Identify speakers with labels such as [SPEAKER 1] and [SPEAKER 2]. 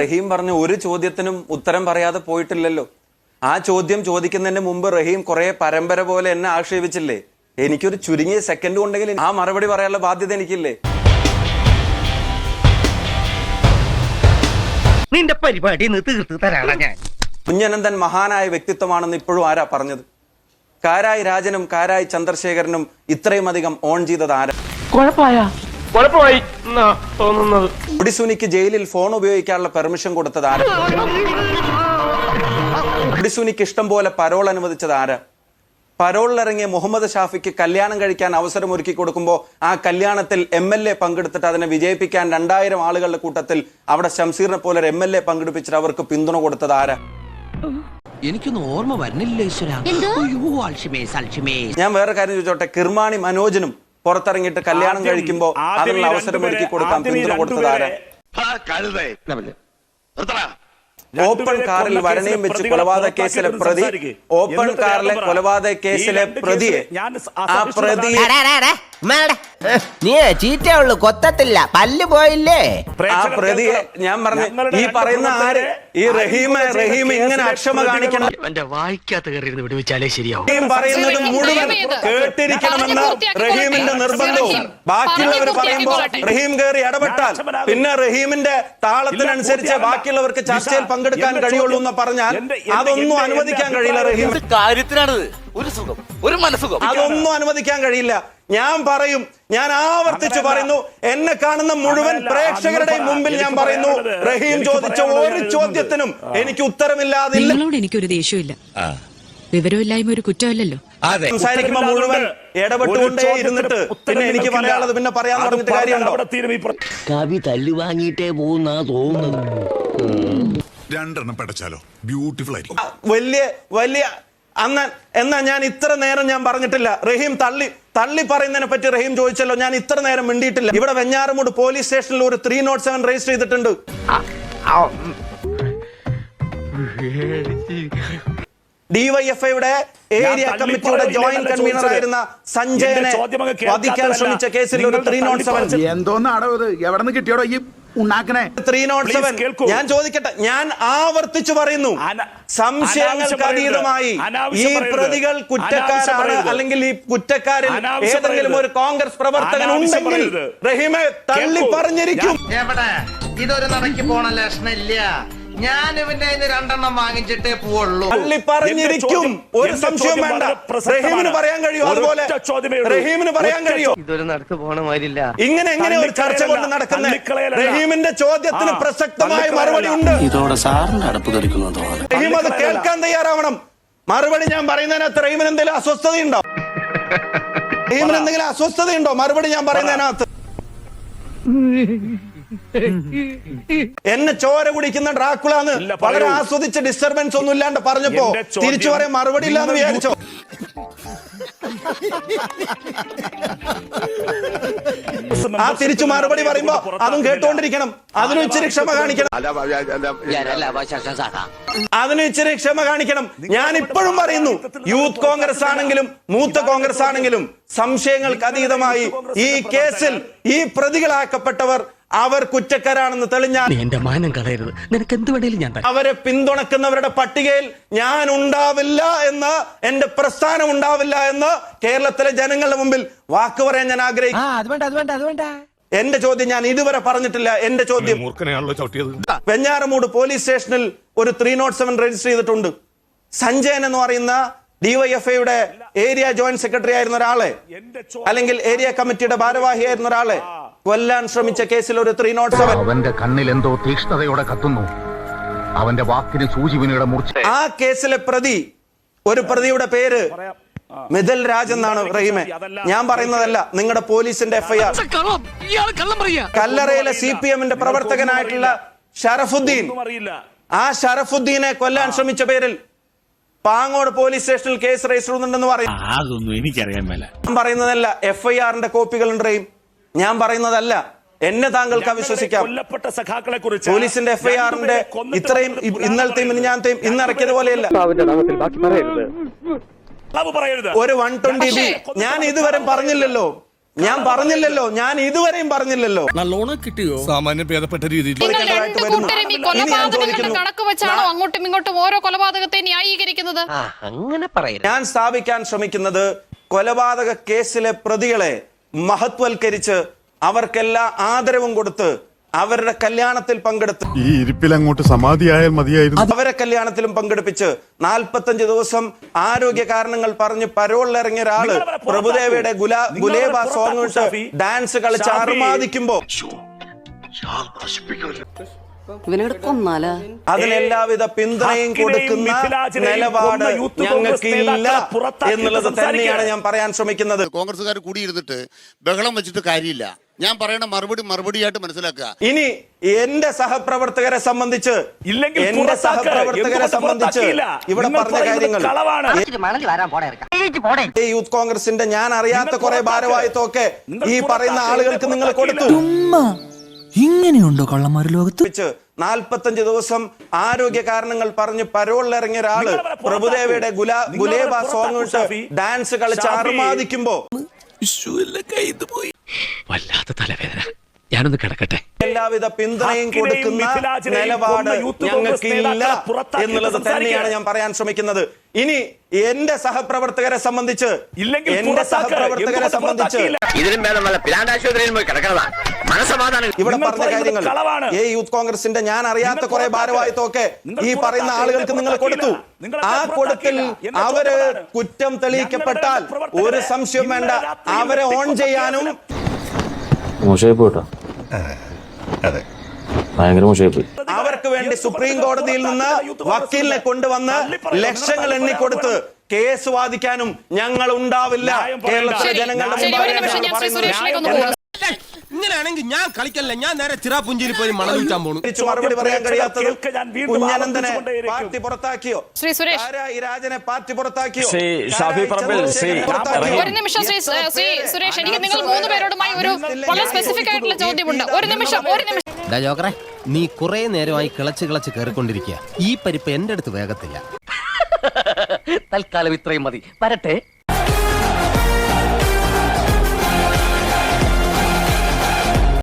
[SPEAKER 1] റഹീം പറഞ്ഞ ഒരു ചോദ്യത്തിനും ഉത്തരം പറയാതെ പോയിട്ടില്ലല്ലോ. ആ ചോദ്യം ചോദിക്കുന്നതിന് മുമ്പ് റഹീം കുറെ പരമ്പര പോലെ എന്നെ ആക്ഷേപിച്ചില്ലേ? എനിക്കൊരു ചുരുങ്ങിയ സെക്കൻഡ് ഉണ്ടെങ്കിൽ ആ മറുപടി പറയാനുള്ള ബാധ്യത എനിക്കില്ലേ?
[SPEAKER 2] നിന്റെ പരിപാടി തീർത്ത് തരാണ് ഞാൻ.
[SPEAKER 1] കുഞ്ഞനന്തൻ മഹാനായ വ്യക്തിത്വമാണെന്ന് ഇപ്പോഴും ആരാ പറഞ്ഞത്? കാരായി രാജനും കാരായി ചന്ദ്രശേഖരനും ഇത്രയും അധികം ഓൺ ചെയ്തത് ആരാ?
[SPEAKER 3] കുഴപ്പമായി തോന്നുന്നത്.
[SPEAKER 1] മുടിസുനിക്ക് ജയിലിൽ ഫോൺ ഉപയോഗിക്കാനുള്ള പെർമിഷൻ കൊടുത്തത് ആരാ? മുടിസുനിക്ക് ഇഷ്ടം പോലെ പരോൾ അനുവദിച്ചത് ആരാ? പരോളിലിറങ്ങിയ മുഹമ്മദ് ഷാഫിക്ക് കല്യാണം കഴിക്കാൻ അവസരം ഒരുക്കി കൊടുക്കുമ്പോൾ ആ കല്യാണത്തിൽ MLA പങ്കെടുത്തിട്ട് അതിനെ വിജയിപ്പിക്കാൻ 2000 ആളുകളുടെ കൂട്ടത്തിൽ അവിടെ ഷംസീറിനെ പോലെ ഒരു MLA പങ്കെടുപ്പിച്ചിട്ട് അവർക്ക് പിന്തുണ കൊടുത്തത് ആരാ?
[SPEAKER 4] എനിക്കൊന്നും ഓർമ്മ വരുന്നില്ല.
[SPEAKER 1] ഞാൻ വേറെ കാര്യം ചോദിച്ചോട്ടെ, കിർമാണി മനോജനും പുറത്തിറങ്ങിയിട്ട് കല്യാണം കഴിക്കുമ്പോ അതിനുള്ള അവസരം ഒരുക്കി കൊടുക്കാൻ പിന്തുണ കൊടുത്തത് ആരാ? ഓപ്പൺ കാറിൽ വരണയും വെച്ച് കൊലപാതക കേസിലെ പ്രതി, ഓപ്പൺ കാറിലെ കൊലപാതക കേസിലെ പ്രതിയെ, ആ പ്രതി
[SPEAKER 2] നീ ചീറ്റേ ഉള്ളു, കൊത്തത്തില്ല, പല്ല് പോയില്ലേ?
[SPEAKER 1] ആ പ്രതിയെ ഞാൻ പറഞ്ഞു, ഈ പറയുന്ന ആര്? ഈ റഹീം ഇങ്ങനെ അക്ഷമ കാണിക്കണം.
[SPEAKER 4] എന്റെ വായിക്കാത്ത കയറി വിടുവിച്ചാലേ ശരിയാവും.
[SPEAKER 1] റഹീം പറയുന്നത് മുഴുവൻ കേട്ടിരിക്കണമെന്ന് റഹീമിന്റെ നിർബന്ധവും. ബാക്കിയുള്ളവർ പറയുമ്പോ റഹീം കയറി ഇടപെട്ടാൽ പിന്നെ റഹീമിന്റെ താളത്തിനനുസരിച്ച് ബാക്കിയുള്ളവർക്ക് ചർച്ചയിൽ പങ്കെടുക്കാൻ കഴിയുള്ളൂ എന്ന് പറഞ്ഞാൽ അതൊന്നും അനുവദിക്കാൻ കഴിയില്ല. റഹീം
[SPEAKER 5] കാര്യത്തിനാണത് ഒരു സുഖം, ഒരു മനസുഖം,
[SPEAKER 1] അതൊന്നും അനുവദിക്കാൻ കഴിയില്ല. ഞാൻ പറയും, ഞാൻ ആവർത്തിച്ച് പറയുന്നു, എന്നെ കാണുന്ന മുഴുവൻ പ്രേക്ഷകരുടെയും മുമ്പിൽ ഞാൻ പറയുന്നു, റഹീം ചോദിച്ച ഒരു ചോദ്യത്തിനും എനിക്ക് ഉത്തരമില്ലാതില്ല.
[SPEAKER 6] നിങ്ങളോട് എനിക്കൊരു ദേഷ്യമില്ല, വിവരമില്ലായ്മ ഒരു കുറ്റമല്ലല്ലോ.
[SPEAKER 1] സംസാരിക്കുമ്പോ മുഴുവൻ ഇടപെട്ടുകൊണ്ടേ ഇരുന്നിട്ട് പിന്നെ എനിക്ക് പറയാനുള്ളത് പിന്നെ പറയാന്ന് പറഞ്ഞിട്ട് കാര്യമുണ്ടോ?
[SPEAKER 2] കവി തല്ലു വാങ്ങിയിട്ടേ പോകുന്നാ തോന്നുന്നത്.
[SPEAKER 7] 2 പടച്ചാലോ ബ്യൂട്ടിഫുൾ ആയിരിക്കും.
[SPEAKER 1] വലിയ എന്നാ ഞാൻ ഇത്ര നേരം ഞാൻ പറഞ്ഞിട്ടില്ല. റഹീം തള്ളി പറയുന്നതിനെ പറ്റി റഹീം ചോദിച്ചല്ലോ, ഞാൻ ഇത്ര നേരം മിണ്ടിയിട്ടില്ല. ഇവിടെ വെഞ്ഞാറമൂട് പോലീസ് സ്റ്റേഷനിൽ ഒരു 307 രജിസ്റ്റർ ചെയ്തിട്ടുണ്ട്. ഡിവൈഎഫ്ഐയുടെ ഏരിയ കമ്മിറ്റിയുടെ ജോയിന്റ് കൺവീനർ ആയിരുന്ന സഞ്ജയനെ വധിക്കാൻ ശ്രമിച്ച കേസിൽ ഒരു 307.
[SPEAKER 8] എന്തോന്നാടോ ഇത്? എവിടെ നിന്ന് കിട്ടിയോടോ ഈ ഉണ്ടാക്കണേ
[SPEAKER 1] 307? ഞാൻ ചോദിക്കട്ടെ, ഞാൻ ആവർത്തിച്ചു പറയുന്നു, സംശയങ്ങൾക്ക് അതീതമായി ഈ പ്രതികൾ കുറ്റക്കാരാണ്, അല്ലെങ്കിൽ ഈ കുറ്റക്കാരിൽ ഏതെങ്കിലും ഒരു കോൺഗ്രസ് പ്രവർത്തകൻ ഉണ്ടെങ്കിൽ റഹീമെ തള്ളി പറഞ്ഞിരിക്കും.
[SPEAKER 2] ഇതൊരു നടക്കി പോണ ലക്ഷണില്ല. ഞാൻ ഇവന്റെ 2 വാങ്ങിച്ചിട്ടേ പോവുള്ളൂ.
[SPEAKER 1] തള്ളി പറഞ്ഞിരിക്കും, ഒരു സംശയം വേണ്ട. റഹീമിന് പറയാൻ കഴിയോ? അതുപോലെ റഹീമിന് പറയാൻ കഴിയോ?
[SPEAKER 2] ഇതൊരു നടക്ക് പോണ മാതിരില്ല.
[SPEAKER 1] എങ്ങനെ ഒരു ചർച്ച കൊണ്ട് നടക്കുന്നത്? റഹീമിന്റെ ചോദ്യത്തിന് പ്രസക്തമായ മറുപടി ഉണ്ട്.
[SPEAKER 5] ഇതോടെ സാറിന്റെ അടപ്പ് തെറിക്കുന്നു.
[SPEAKER 1] റഹീം അത് കേൾക്കാൻ തയ്യാറാവണം. മറുപടി ഞാൻ പറയുന്നതിനകത്ത് റഹീമിന് എന്തെങ്കിലും അസ്വസ്ഥതയുണ്ടോ? റഹീമിന് എന്തെങ്കിലും അസ്വസ്ഥതയുണ്ടോ മറുപടി ഞാൻ പറയുന്നതിനകത്ത്? എന്നെ ചോര കുടിക്കുന്ന ഡ്രാക്കുളാന്ന് വളരെ ആസ്വദിച്ച ഡിസ്റ്റർബൻസ് ഒന്നും ഇല്ലാണ്ട് പറഞ്ഞപ്പോ തിരിച്ചു പറയാൻ മറുപടി ഇല്ലാന്ന് വിചാരിച്ചോ? ആ തിരിച്ചു മറുപടി പറയുമ്പോ അതും കേട്ടുകൊണ്ടിരിക്കണം. അതിനും ഇച്ചിരി ക്ഷമ കാണിക്കണം. ഞാൻ ഇപ്പോഴും പറയുന്നു, യൂത്ത് കോൺഗ്രസ് ആണെങ്കിലും മൂത്ത കോൺഗ്രസ് ആണെങ്കിലും സംശയങ്ങൾക്ക് അതീതമായി ഈ കേസിൽ ഈ പ്രതികളാക്കപ്പെട്ടവർ അവർ കുറ്റക്കാരാണെന്ന് തെളിഞ്ഞാൽ
[SPEAKER 4] എന്റെ മാനം കളയരുത്. നിനക്ക് എന്ത് വേണേലും ഞാൻ
[SPEAKER 1] അവരെ പിന്തുണക്കുന്നവരുടെ പട്ടികയിൽ ഞാൻ ഉണ്ടാവില്ല എന്ന്, എന്റെ പ്രസ്ഥാനം ഉണ്ടാവില്ല എന്ന് കേരളത്തിലെ ജനങ്ങളുടെ മുമ്പിൽ വാക്ക് പറയാൻ ഞാൻ ആഗ്രഹിക്കുന്നു. എന്റെ ചോദ്യം ഞാൻ ഇതുവരെ പറഞ്ഞിട്ടില്ല. എന്റെ ചോദ്യം, വെഞ്ഞാറമൂട് പോലീസ് സ്റ്റേഷനിൽ ഒരു 307 രജിസ്റ്റർ ചെയ്തിട്ടുണ്ട്. സഞ്ജയൻ എന്ന് പറയുന്ന ഡിവൈഎഫ്ഐയുടെ ഏരിയ ജോയിന്റ് സെക്രട്ടറി ആയിരുന്ന ഒരാളെ, അല്ലെങ്കിൽ ഏരിയ കമ്മിറ്റിയുടെ ഭാരവാഹിയായിരുന്ന ഒരാളെ കൊല്ലാൻ ശ്രമിച്ച കേസിൽ ഒരു 307.
[SPEAKER 8] അവന്റെ കണ്ണിൽ എന്തോ തീക്ഷ്ണതയോടെ കത്തുന്നു. അവന്റെ വാക്കിന് സൂചിവിനയുടെ മൂർച്ച. ആ
[SPEAKER 1] കേസിലെ പ്രതി, ഒരു പ്രതിയുടെ പേര് മിഥിൽ രാജ് എന്നാണ്. റഹീമെ, ഞാൻ പറയുന്നതല്ല, നിങ്ങളുടെ പോലീസിന്റെ FIR. കല്ലറയിലെ CPM-ന്റെ പ്രവർത്തകനായിട്ടുള്ള ഷറഫുദ്ദീൻ, ആ ഷറഫുദ്ദീനെ കൊല്ലാൻ ശ്രമിച്ച പേരിൽ പാങ്ങോട് പോലീസ് സ്റ്റേഷനിൽ കേസ് രജിസ്റ്റർ ചെയ്യുന്നുണ്ടെന്ന് പറയും.
[SPEAKER 5] അതൊന്നും എനിക്കറിയാൻ മേല.
[SPEAKER 1] ഞാൻ പറയുന്നതല്ല, FIR-ന്റെ കോപ്പികൾ ഉണ്ട്. ഞാൻ പറയുന്നതല്ല. എന്നെ താങ്കൾക്ക് അവിശ്വസിക്കാം. പോലീസിന്റെ FIR-ന്റെ ഇത്രയും ഇന്നലത്തെയും മിനിഞ്ഞാന്നത്തെയും ഇന്നിറക്കിയത് പോലെയല്ല. ഒരു 120B ഞാൻ ഇതുവരെ പറഞ്ഞില്ലല്ലോ. ഞാൻ പറഞ്ഞില്ലല്ലോ, ഞാൻ ഇതുവരെയും പറഞ്ഞില്ലല്ലോ.
[SPEAKER 4] നല്ലോണം കിട്ടിയോ?
[SPEAKER 7] സാമാന്യം ഭേദപ്പെട്ട രീതിയിൽ
[SPEAKER 9] നിങ്ങൾ
[SPEAKER 1] ആയിട്ട്
[SPEAKER 9] രണ്ട്
[SPEAKER 1] വരുന്നു.
[SPEAKER 9] കൂട്ടരും ഈ
[SPEAKER 1] ഇനി ഞാൻ
[SPEAKER 9] കൊലപാതകങ്ങളുടെ
[SPEAKER 1] ചോദിക്കുന്നു.
[SPEAKER 9] കണക്ക് വെച്ചാണോ അങ്ങോട്ടും ഇങ്ങോട്ടും ഓരോ കൊലപാതകത്തെ ന്യായീകരിക്കുന്നത്?
[SPEAKER 4] അങ്ങനെ പറയരുത്.
[SPEAKER 1] ഞാൻ സ്ഥാപിക്കാൻ ശ്രമിക്കുന്നത് കൊലപാതക കേസിലെ പ്രതികളെ മഹത്വൽക്കരിച്ച് അവർക്കെല്ലാ ആദരവും കൊടുത്ത് അവരുടെ കല്യാണത്തിൽ പങ്കെടുത്ത്
[SPEAKER 7] ഈ ഇരിപ്പിൽ അങ്ങോട്ട് സമാധിയായാൽ മതിയായിരുന്നു.
[SPEAKER 1] അവരെ കല്യാണത്തിലും പങ്കെടുപ്പിച്ച് 45 ദിവസം ആരോഗ്യ കാരണങ്ങൾ പറഞ്ഞ് പരോളിലിറങ്ങിയ ഒരാള് പ്രഭുദേവയുടെ ഗുലേബ സോങ് ഇട്ട് ഡാൻസ് കളിച്ച് അർമാദിക്കുമ്പോ അതിനെല്ലാവിധ പിന്തുണയും കൊടുക്കുന്ന നിലപാട് ഞങ്ങൾക്കില്ല എന്നുള്ളത് തന്നെയാണ് ഞാൻ പറയാൻ ശ്രമിക്കുന്നത്.
[SPEAKER 8] കോൺഗ്രസ്സുകാർ കൂടിയിരുന്നിട്ട് ബഹളം വെച്ചിട്ട് കാര്യമില്ല. ഞാൻ പറയണ മറുപടിയായിട്ട് മനസ്സിലാക്കുക.
[SPEAKER 1] ഇനി എന്റെ സഹപ്രവർത്തകരെ സംബന്ധിച്ച് ഇവിടെ പറഞ്ഞ കാര്യങ്ങൾ ഈ യൂത്ത് കോൺഗ്രസിന്റെ ഞാൻ അറിയാത്ത കുറെ ഭാരവാഹിത്വമൊക്കെ ഈ പറയുന്ന ആളുകൾക്ക് നിങ്ങൾ കൊടുത്തു.
[SPEAKER 4] ഇങ്ങനെയുണ്ടോ കള്ളന്മാർ ലോകത്ത്?
[SPEAKER 1] 45 ദിവസം ആരോഗ്യ കാരണങ്ങൾ പറഞ്ഞ് പരോളിലിറങ്ങിയ ഒരാള് പ്രഭുദേവയുടെ ഗുലേബ സോങ് ഇട്ട് ഡാൻസ് കളിച്ച് അർമാദിക്കുമ്പോ
[SPEAKER 4] വല്ലാത്ത തലവേദന. ഞാനൊന്ന് കിടക്കട്ടെ.
[SPEAKER 1] എല്ലാവിധ പിന്തുണയും കൊടുക്കുന്ന നിലപാട് ഞങ്ങൾക്കില്ല എന്നുള്ളത് തന്നെയാണ് ഞാൻ പറയാൻ ശ്രമിക്കുന്നത്. ഇനി എന്റെ സഹപ്രവർത്തകരെ സംബന്ധിച്ച് ഇവിടെ പറഞ്ഞ കാര്യങ്ങൾ ഈ യൂത്ത് കോൺഗ്രസിന്റെ ഞാൻ അറിയാത്ത കുറെ ഭാരവാഹിത്വമൊക്കെ ഈ പറയുന്ന ആളുകൾക്ക് നിങ്ങൾ കൊടുത്തു. ആ കൊടുത്തിൽ അവര് കുറ്റം തെളിയിക്കപ്പെട്ടാൽ ഒരു സംശയം വേണ്ട, അവരെ ഓൺ ചെയ്യാനും അവർക്ക് വേണ്ടി സുപ്രീം കോടതിയിൽ നിന്ന് വക്കീലിനെ കൊണ്ടുവന്ന് ലക്ഷങ്ങൾ എണ്ണിക്കൊടുത്ത് കേസ് വാദിക്കാനും ഞങ്ങൾ ഉണ്ടാവില്ല. കേരളത്തിലെ ജനങ്ങളുടെ
[SPEAKER 4] ഇങ്ങനെയാണെങ്കിൽ ഞാൻ കളിക്കല്ല, ഞാൻ നേരെ ചിറാപുഞ്ചിയിൽ പോയി മണം വിൽക്കാൻ പോണു.
[SPEAKER 1] മറുപടി പറയാൻ കഴിയാത്തത് കുഞ്ഞനന്തനെ പാർട്ടി പുറത്താക്കിയോ?
[SPEAKER 9] ശ്രീ സുരേഷ്,
[SPEAKER 1] ഈ രാജനെ പാർട്ടി പുറത്താക്കിയോ?
[SPEAKER 9] ഒരു നിമിഷം ശ്രീ സുരേഷ്, എനിക്ക് നിങ്ങൾ 3 പേരോടുമായി ഒരു വളരെ സ്പെസിഫിക് ആയിട്ടുള്ള ചോദ്യമുണ്ട്. ഒരു നിമിഷം.
[SPEAKER 4] നീ കുറെ നേരമായി കിളച്ച് കയറിക്കൊണ്ടിരിക്കുക. ഈ പരിപ്പ് എന്റെ അടുത്ത് വേഗത്തില്ല. തൽക്കാലം ഇത്രയും മതി. വരട്ടെ.